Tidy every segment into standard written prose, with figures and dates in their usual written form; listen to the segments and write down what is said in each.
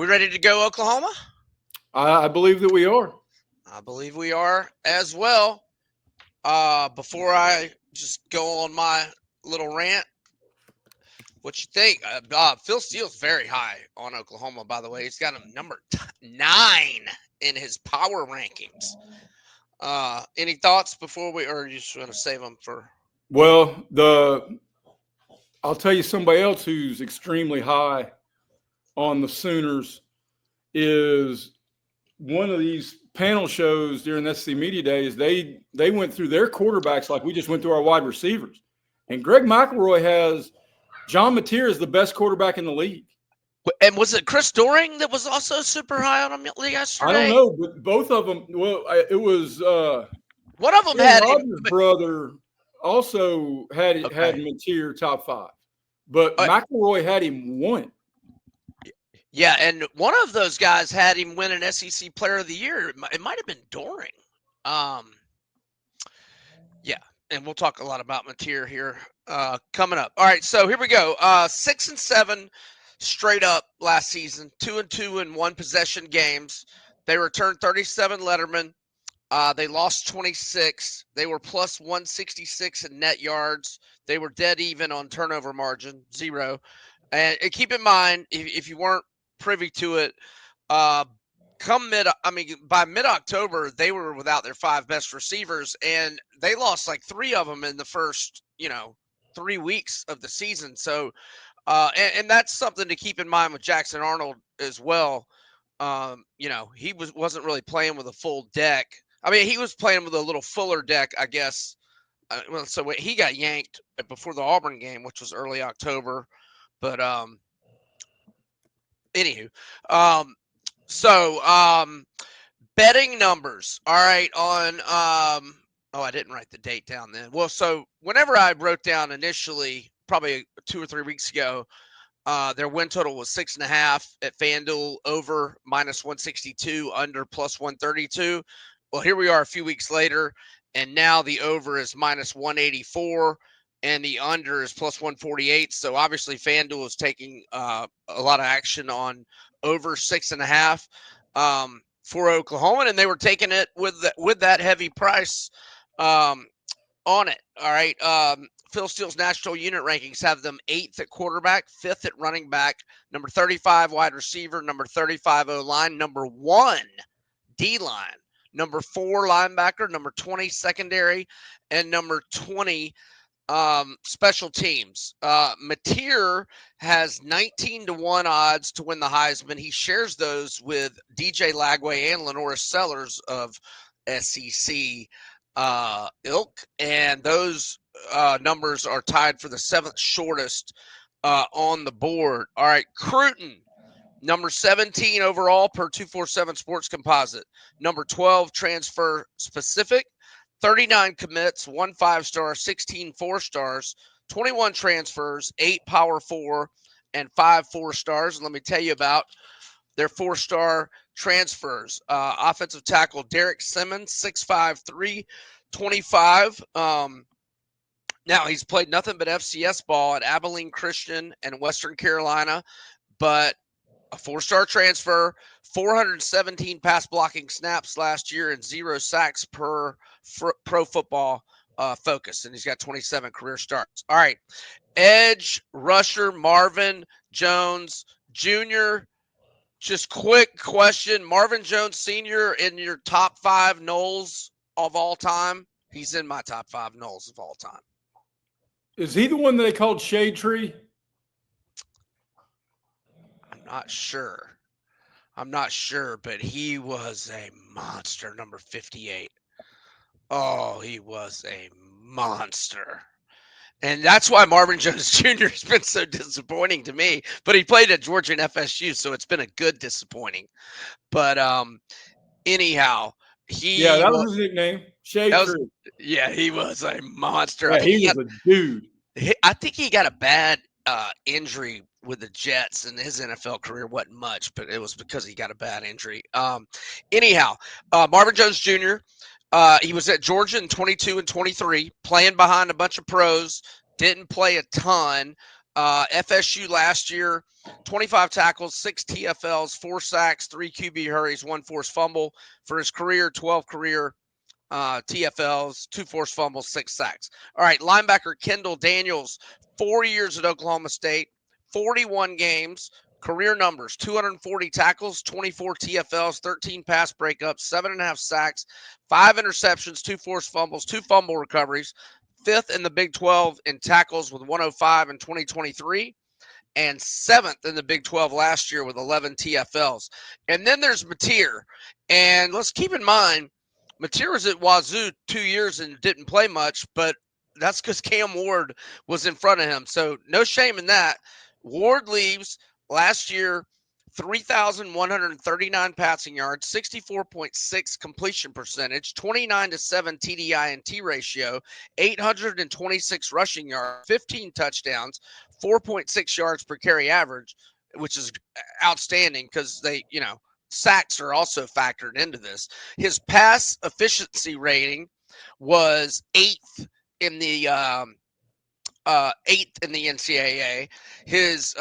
We ready to go, Oklahoma? I believe that we are. I believe we are as well. Before I just go on my little rant, what you think? Phil Steele's very high on Oklahoma, by the way. He's got him number 9 in his power rankings. Any thoughts before or you just want to save them for? Well, I'll tell you somebody else who's extremely high on the Sooners is one of these panel shows during SC Media Days. They went through their quarterbacks like we just went through our wide receivers. And Greg McElroy has John Mateer as the best quarterback in the league. And was it Chris Doering that was also super high on him yesterday? I don't know, but both of them. Well, it was one of them had Rodgers' brother also had Mateer top 5, but McElroy had him 1. Yeah, and one of those guys had him win an SEC Player of the Year. It might have been Doering. Yeah, and we'll talk a lot about Mateer here coming up. All right, so here we go. 6-7 straight up last season. 2-2 in one possession games. They returned 37 lettermen. They lost 26. They were plus 166 in net yards. They were dead even on turnover margin, 0. And keep in mind, if you weren't privy to it, by mid-October, they were without their 5 best receivers, and they lost like 3 of them in the first, 3 weeks of the season. So, and that's something to keep in mind with Jackson Arnold as well. He wasn't really playing with a full deck. I mean, he was playing with a little fuller deck, I guess. So he got yanked before the Auburn game, which was early October. But anywho, betting numbers. All right, on I didn't write the date down then. Well, so whenever I wrote down initially, probably 2 or 3 weeks ago, their win total was 6.5 at FanDuel, over -162, under +132. Well, here we are a few weeks later, and now the over is -184 and the under is +148. So obviously FanDuel is taking a lot of action on over 6.5 for Oklahoma, and they were taking it with that heavy price on it. All right. Phil Steele's national unit rankings have them 8th at quarterback, 5th at running back, number 35 wide receiver, number 35 O-line, number 1 D-line, number 4 linebacker, number 20 secondary, and number 20 special teams. Mateer has 19-1 odds to win the Heisman. He shares those with DJ Lagway and Lenora Sellers of SEC ilk, and those numbers are tied for the 7th shortest on the board. All right, Cruton, number 17 overall per 247 Sports Composite, number 12 transfer specific, 39 commits, 1 5-star, 16 4-stars, 21 transfers, 8 Power 4, and 5 4-stars. Let me tell you about their 4-star transfers. Offensive tackle Derek Simmons, 6'5", 325. Now, he's played nothing but FCS ball at Abilene Christian and Western Carolina, but a 4-star transfer, 417 pass blocking snaps last year, and 0 sacks per Pro Football Focus, and he's got 27 career starts. All right, edge rusher Marvin Jones Jr., just quick question. Marvin Jones Sr. in your top 5 Noles of all time? He's in my top 5 Noles of all time. Is he the one that they called Shade Tree? I'm not sure, but he was a monster, number 58. Oh, he was a monster. And that's why Marvin Jones Jr. has been so disappointing to me. But he played at Georgia and FSU, so it's been a good disappointing. But anyhow, that was his nickname, Shade Tree. Yeah, he was a monster. Yeah, he was a dude. I think he got a bad injury with the Jets, and his NFL career wasn't much, but it was because he got a bad injury. Anyhow, Marvin Jones Jr., he was at Georgia in 22 and 23, playing behind a bunch of pros, didn't play a ton. FSU last year, 25 tackles, 6 TFLs, 4 sacks, 3 QB hurries, 1 forced fumble. For his career, 12 career TFLs, 2 forced fumbles, 6 sacks. All right, linebacker Kendall Daniels, 4 years at Oklahoma State, 41 games, career numbers, 240 tackles, 24 TFLs, 13 pass breakups, 7.5 sacks, 5 interceptions, 2 forced fumbles, 2 fumble recoveries, 5th in the Big 12 in tackles with 105 in 2023, and 7th in the Big 12 last year with 11 TFLs. And then there's Mateer. And let's keep in mind, Mateer was at Wazoo 2 years and didn't play much, but that's because Cam Ward was in front of him. So no shame in that. Ward leaves last year, 3,139 passing yards, 64.6 completion percentage, 29-7 TDI and T ratio, 826 rushing yards, 15 touchdowns, 4.6 yards per carry average, which is outstanding because sacks are also factored into this. His pass efficiency rating was eighth in the NCAA. His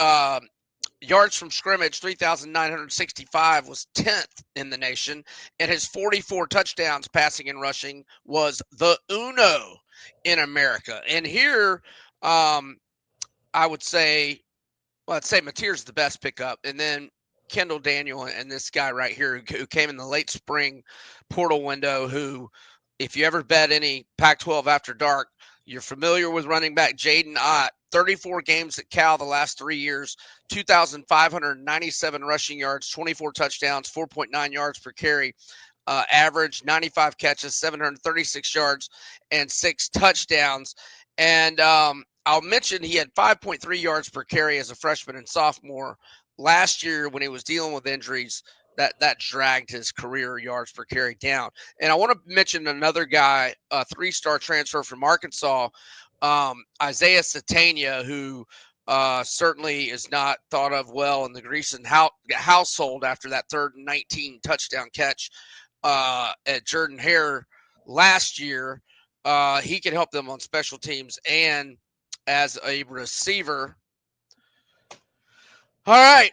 yards from scrimmage, 3,965, was 10th in the nation, and his 44 touchdowns passing and rushing was the uno in America. And here, I would say, I'd say Mateer's the best pickup, and then Kendall Daniel and this guy right here who came in the late spring portal window, who, if you ever bet any Pac-12 after dark, you're familiar with running back Jaden Ott. 34 games at Cal the last 3 years, 2,597 rushing yards, 24 touchdowns, 4.9 yards per carry, average, 95 catches, 736 yards, and 6 touchdowns. And I'll mention he had 5.3 yards per carry as a freshman and sophomore. Last year, when he was dealing with injuries, that dragged his career yards per carry down. And I want to mention another guy, a 3-star transfer from Arkansas, Isaiah Satania, who certainly is not thought of well in the Greeson household after that 3rd and 19 touchdown catch at Jordan-Hare last year. He can help them on special teams and as a receiver. All right.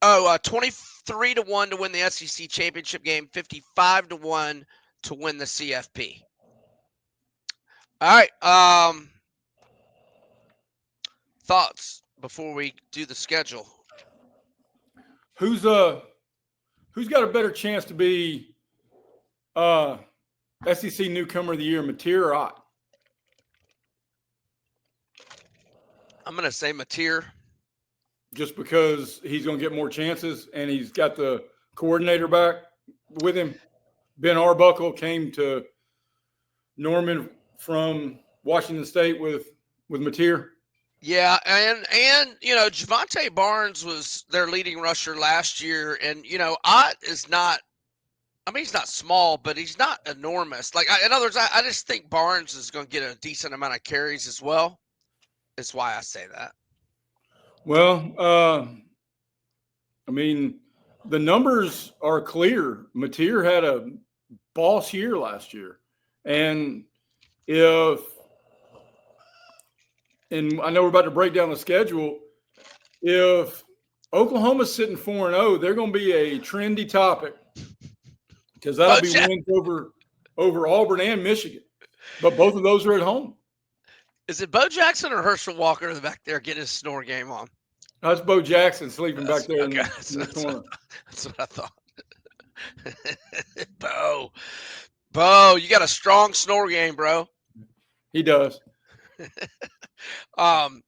23-1 to win the SEC championship game, 55-1 to win the CFP. All right. Thoughts before we do the schedule? Who's got a better chance to be SEC newcomer of the year, Mateer or Ott? I'm going to say Mateer. Just because he's going to get more chances and he's got the coordinator back with him. Ben Arbuckle came to Norman from Washington State with Mateer. Yeah, and Javonte Barnes was their leading rusher last year, and Ott is not. I mean, he's not small, but he's not enormous. Like, in other words, I just think Barnes is going to get a decent amount of carries as well. That's why I say that. Well, I mean, the numbers are clear. Mateer had a boss year last year. And I know we're about to break down the schedule. If Oklahoma's sitting 4-0, they're going to be a trendy topic because that'll be wins over Auburn and Michigan. But both of those are at home. Is it Bo Jackson or Herschel Walker back there getting his snore game on? That's Bo Jackson sleeping back there in the corner. That's what I thought. Bo, you got a strong snore game, bro. He does. I'm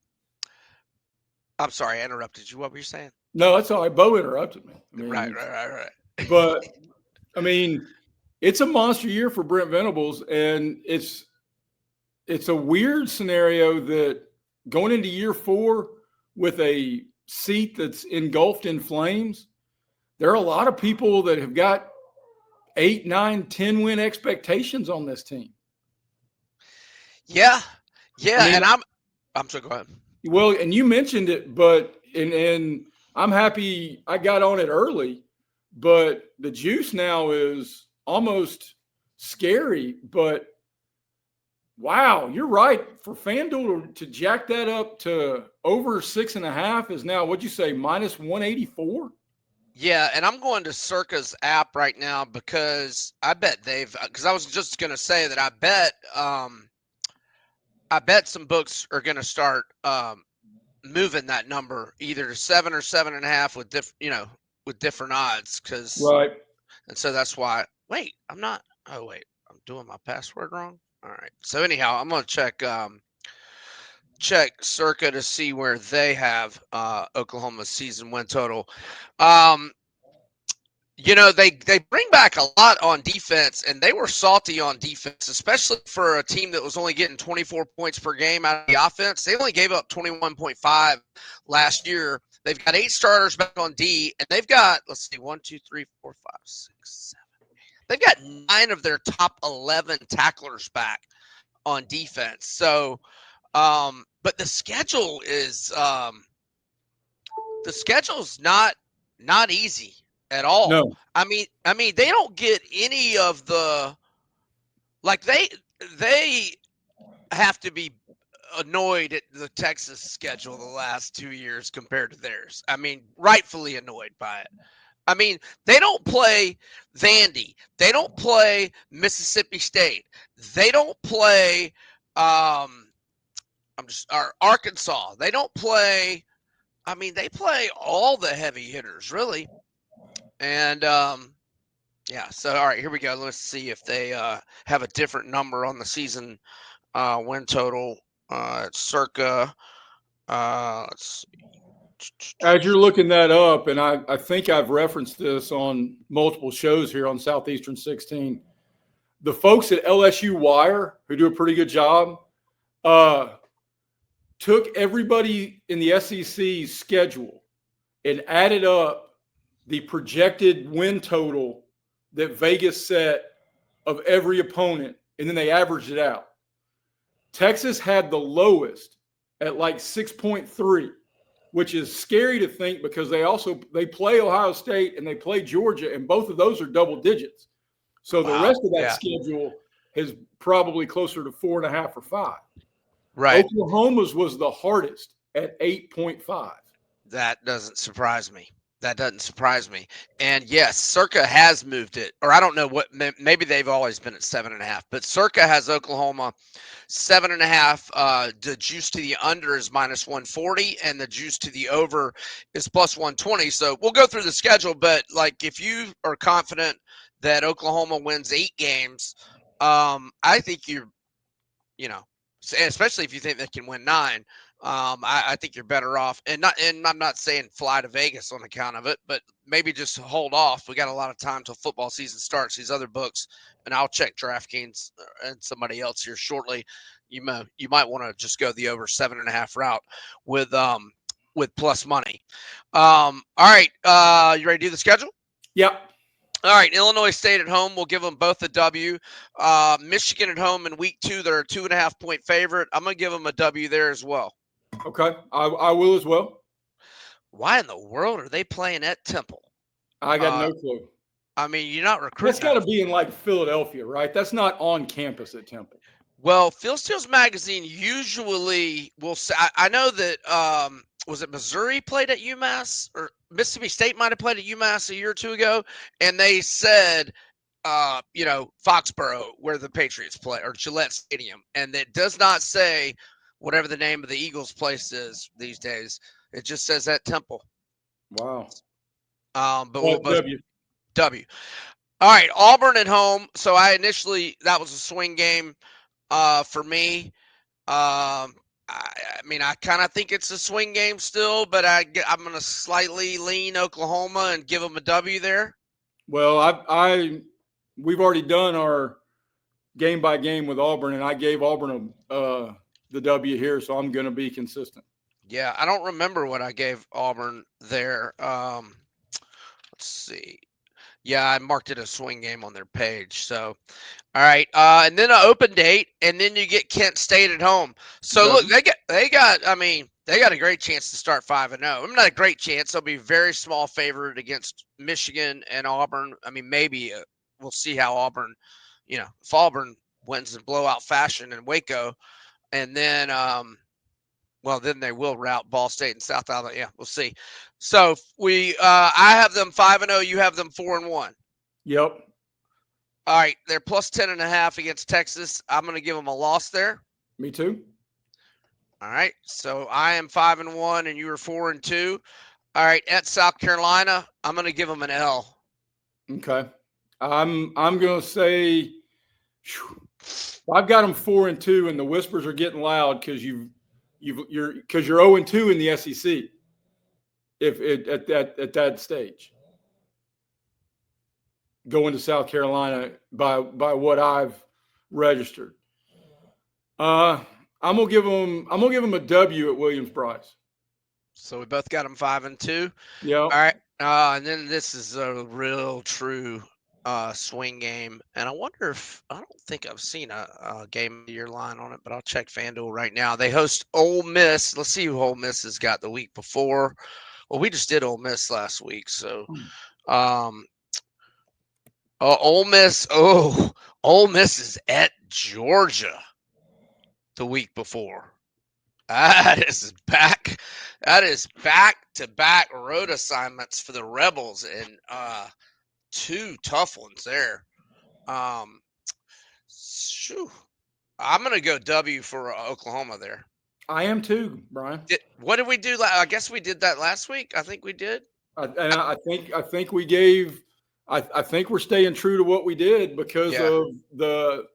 sorry, I interrupted you. What were you saying? No, that's all right. Bo interrupted me. I mean, right. But, I mean, it's a monster year for Brent Venables, and it's a weird scenario that going into year 4 with a seat that's engulfed in flames, there are a lot of people that have got 8, 9, 10 win expectations on this team. Yeah. I mean, and I'm sorry, go ahead. Well, and you mentioned it, but and I'm happy I got on it early, but the juice now is almost scary. But Wow, you're right. For FanDuel to jack that up to over 6.5 is now, what'd you say, minus 184? Yeah, and I'm going to Circa's app right now because I bet because I was just gonna say that I bet some books are gonna start moving that number either to 7 or 7.5 with with different odds Right. and so that's why. Wait, I'm not. Oh wait, I'm doing my password wrong. All right. So anyhow, I'm gonna check Circa to see where they have Oklahoma's season win total. Um, they bring back a lot on defense, and they were salty on defense, especially for a team that was only getting 24 points per game out of the offense. They only gave up 21.5 last year. They've got 8 starters back on D, and they've got, let's see, 1, 2, 3, 4, 5, 6, 7. They've got 9 of their top 11 tacklers back on defense. So, but the schedule's not easy at all. No. I mean, they don't get any of the like they have to be annoyed at the Texas schedule the last 2 years compared to theirs. I mean, rightfully annoyed by it. I mean, they don't play Vandy. They don't play Mississippi State. They don't play Arkansas. They don't play. I mean, they play all the heavy hitters really, and yeah. So all right, here we go. Let's see if they have a different number on the season win total. Circa. Let's As you're looking that up, and I think I've referenced this on multiple shows here on Southeastern 16, the folks at LSU Wire, who do a pretty good job, took everybody in the SEC's schedule and added up the projected win total that Vegas set of every opponent, and then they averaged it out. Texas had the lowest at like 6.3, which is scary to think because they play Ohio State and they play Georgia, and both of those are double digits. So the rest of that schedule is probably closer to 4.5 or 5. Right. Oklahoma's was the hardest at 8.5. That doesn't surprise me. That doesn't surprise me. And yes, Circa has moved it, or I don't know what. Maybe they've always been at 7.5, but Circa has Oklahoma 7.5. The juice to the under is minus 140, and the juice to the over is plus 120. So we'll go through the schedule, but like if you are confident that Oklahoma wins 8 games, I think especially if you think they can win 9. I think you're better off, and I'm not saying fly to Vegas on account of it, but maybe just hold off. We got a lot of time till football season starts. These other books, and I'll check DraftKings and somebody else here shortly. You might want to just go the over 7.5 route with plus money. All right, you ready to do the schedule? Yep. All right, Illinois State at home. We'll give them both a W. Michigan at home in week 2. They're a 2.5-point favorite. I'm going to give them a W there as well. Okay, I will as well. Why in the world are they playing at Temple? I got no clue. I mean, you're not recruiting. That's got to be in like Philadelphia, right? That's not on campus at Temple. Well, Phil Steele's magazine usually will say. I know that was it Missouri played at UMass, or Mississippi State might have played at UMass a year or 2 ago, and they said Foxborough, where the Patriots play, or Gillette Stadium. And it does not say whatever the name of the Eagles place is these days. It just says at Temple. Wow. But we'll both W. All right, Auburn at home. So that was a swing game for me. I mean, I kind of think it's a swing game still, but I'm going to slightly lean Oklahoma and give them a W there. Well, we've already done our game by game with Auburn, and I gave Auburn the W here, so I'm going to be consistent. Yeah, I don't remember what I gave Auburn there. Let's see. Yeah, I marked it a swing game on their page. So, all right, and then an open date, and then you get Kent State at home. So look, they got a great chance to start 5-0. I mean, not a great chance. They'll be very small favorite against Michigan and Auburn. I mean, maybe we'll see how Auburn, if Auburn wins in blowout fashion in Waco, and then well, then they will rout Ball State and South Alabama. Yeah, we'll see. So I have them 5-0. You have them 4-1. Yep. All right, they're plus 10.5 against Texas. I'm going to give them a loss there. Me too. All right, so I am 5-1, and you are 4-2. All right, at South Carolina, I'm going to give them an L. Okay. I'm going to say I've got them 4-2, and the whispers are getting loud because you're 0-2 in the SEC. If it at that stage, going to South Carolina by what I've registered, I'm gonna give them a W at Williams-Brice. So we both got them 5-2. Yeah. All right, and then this is a real true swing game, and I wonder if I don't think I've seen a game of the year line on it, but I'll check FanDuel right now. They host Ole Miss. Let's see who Ole Miss has got the week before. Well, we just did Ole Miss last week, so Ole Miss. Oh, Ole Miss is at Georgia the week before. That is back. That is back-to-back road assignments for the Rebels, and two tough ones there. Shoo. I'm gonna go W for Oklahoma there. I am too, Brian. What did we do? I guess we did that last week. I think we did. I think we gave. I think we're staying true to what we did because of the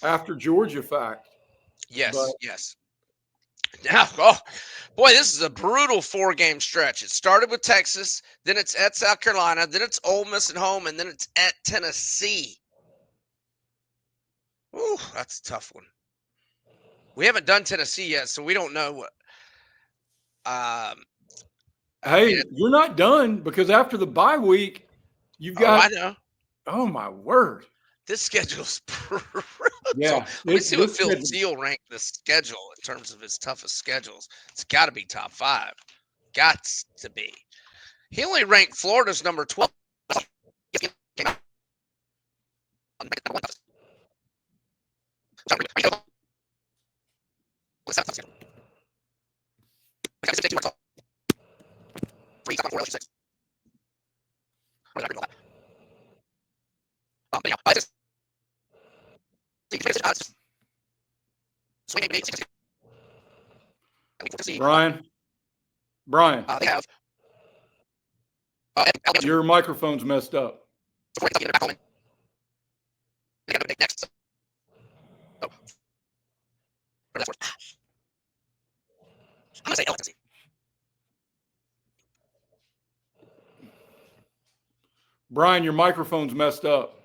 after Georgia fact. Yes, yes. Now, oh boy, this is a brutal 4-game stretch. It started with Texas, then it's at South Carolina, then it's Ole Miss at home, and then it's at Tennessee. Ooh, that's a tough one. We haven't done Tennessee yet, so we don't know what. Hey, you're not done because after the bye week, you've got. Oh, I know. Oh my word! This schedule's brutal. Yeah. Let me see what Phil Steele ranked the schedule in terms of his toughest schedules. It's got to be top 5. Got to be. He only ranked Florida's number 12. Brian, They have. your microphone's messed up. Next. I'm gonna say L. Brian, your microphone's messed up.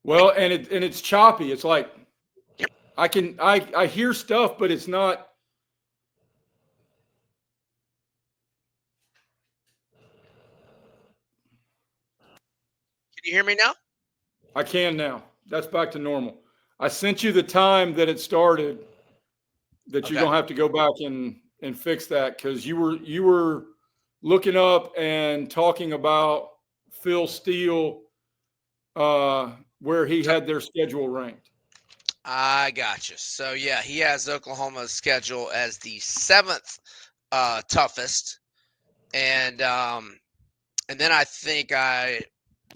Well, and it's choppy. It's like I hear stuff, but it's not. Can you hear me now? I can now. That's back to normal. I sent you the time that it started. That you're gonna have to go back and fix that because you were looking up and talking about Phil Steele, where he had their schedule ranked. I got you. So yeah, he has Oklahoma's schedule as the 7th toughest, and then I think I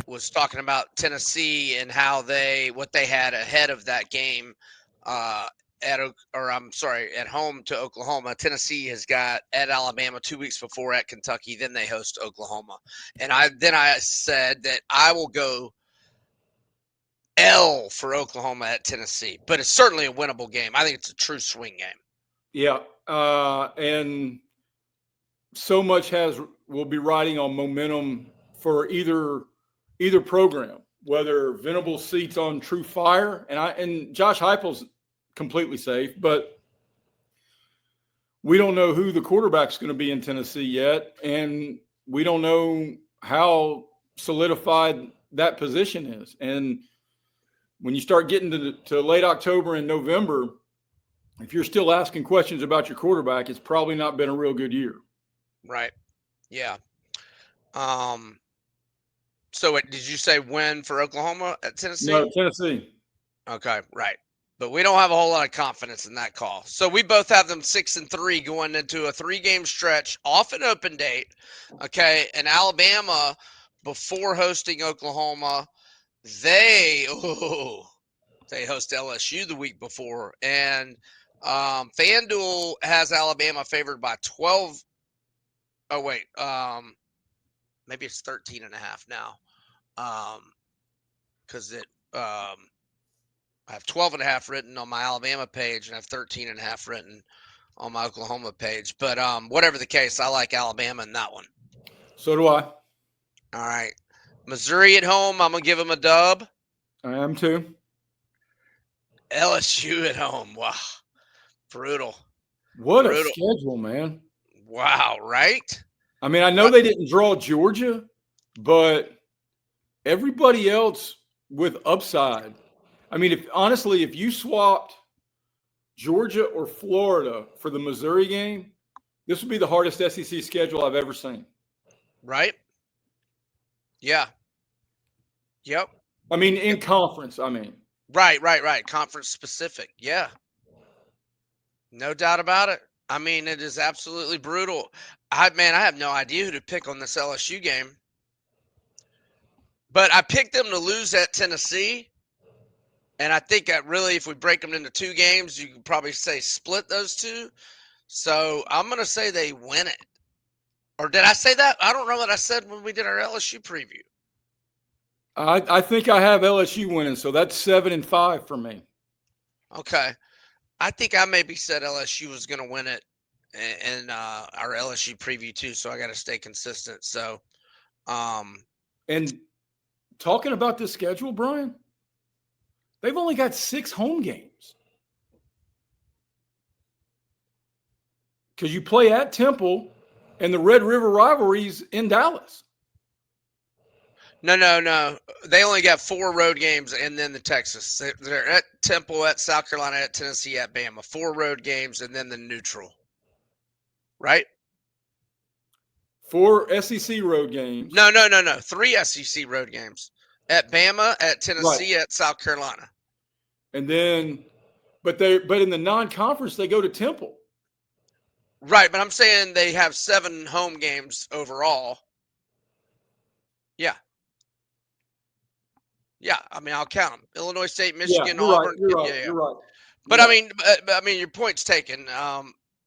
was talking about Tennessee and how what they had ahead of that game at home to Oklahoma. Tennessee has got at Alabama 2 weeks before, at Kentucky, then they host Oklahoma. And I said that I will go L for Oklahoma at Tennessee, but it's certainly a winnable game. I think it's a true swing game. Yeah, and so much will be riding on momentum for either program, whether Venables seats on true fire, and Josh Heupel's completely safe, but we don't know who the quarterback's going to be in Tennessee yet, and we don't know how solidified that position is. And when you start getting to late October and November, if you're still asking questions about your quarterback, it's probably not been a real good year. Right. Yeah. So did you say win for Oklahoma at Tennessee? No, Tennessee. Okay, right. But we don't have a whole lot of confidence in that call. So we both have them 6-3 going into a 3-game stretch off an open date. Okay, and Alabama before hosting Oklahoma, they host LSU the week before, and FanDuel has Alabama favored by 12. Oh wait, maybe it's 13.5 now. Because I have 12.5 written on my Alabama page, and I have 13.5 written on my Oklahoma page. But whatever the case, I like Alabama in that one. So do I. All right, Missouri at home, I'm gonna give them a dub. I am too. LSU at home, wow, brutal. What a Brutal. schedule, man. Wow, right? I mean, I know they didn't draw Georgia, but everybody else with upside. I mean, if you swapped Georgia or Florida for the Missouri game, this would be the hardest SEC schedule I've ever seen. Right? Yeah. Yep. I mean, in conference, I mean. Right. Conference specific. Yeah. No doubt about it. I mean, it is absolutely brutal. I have no idea who to pick on this LSU game. But I picked them to lose at Tennessee. And I think that really, if we break them into 2 games, you could probably say split those 2. So I'm going to say they win it. Or did I say that? I don't know what I said when we did our LSU preview. I think I have LSU winning, so that's 7-5 for me. Okay. I think I maybe said LSU was going to win it in our LSU preview too, so I got to stay consistent. So, and talking about this schedule, Brian, they've only got 6 home games because you play at Temple and the Red River rivalries in Dallas. No. They only got 4 road games and then the Texas. They're at Temple, at South Carolina, at Tennessee, at Bama. 4 road games and then the neutral. Right? 4 SEC road games. No. 3 SEC road games. At Bama, at Tennessee, right. At South Carolina. And then but in the non-conference they go to Temple. Right, but I'm saying they have 7 home games overall. Yeah. Yeah, I mean, I'll count them. Illinois State, Michigan, you're Auburn. Right, you're right. But I mean, your point's taken.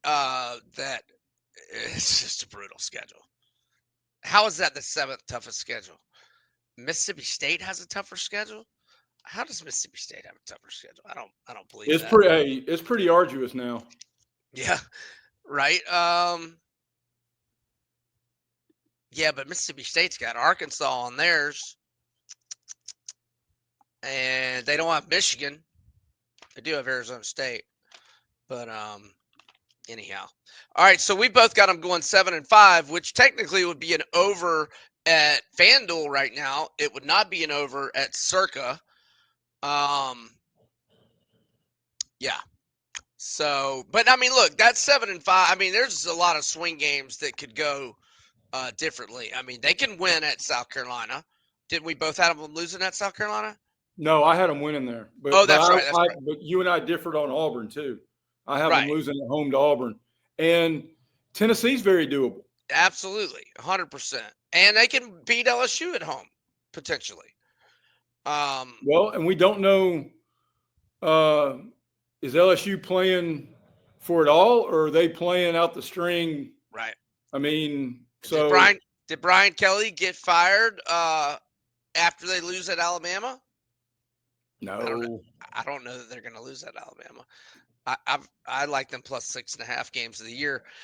That it's just a brutal schedule. How is that the 7th toughest schedule? Mississippi State has a tougher schedule. How does Mississippi State have a tougher schedule? I don't believe that. It's pretty arduous now. Yeah, right. Yeah, but Mississippi State's got Arkansas on theirs. And they don't have Michigan. They do have Arizona State. But anyhow. All right, so we both got them going 7-5, which technically would be an over at FanDuel right now. It would not be an over at Circa. Yeah. So, but I mean, look, that's 7-5. I mean, there's a lot of swing games that could go differently. I mean, they can win at South Carolina. Didn't we both have them losing at South Carolina? No, I had them winning there. But, that's right. But you and I differed on Auburn too. I have them losing at home to Auburn. And Tennessee's very doable. Absolutely, 100%. And they can beat LSU at home, potentially. Well, and we don't know, is LSU playing for it all, or are they playing out the string? Right. I mean, so. Did Brian Kelly get fired after they lose at Alabama? No. I don't know that they're going to lose at Alabama. I like them plus 6.5 games of the year.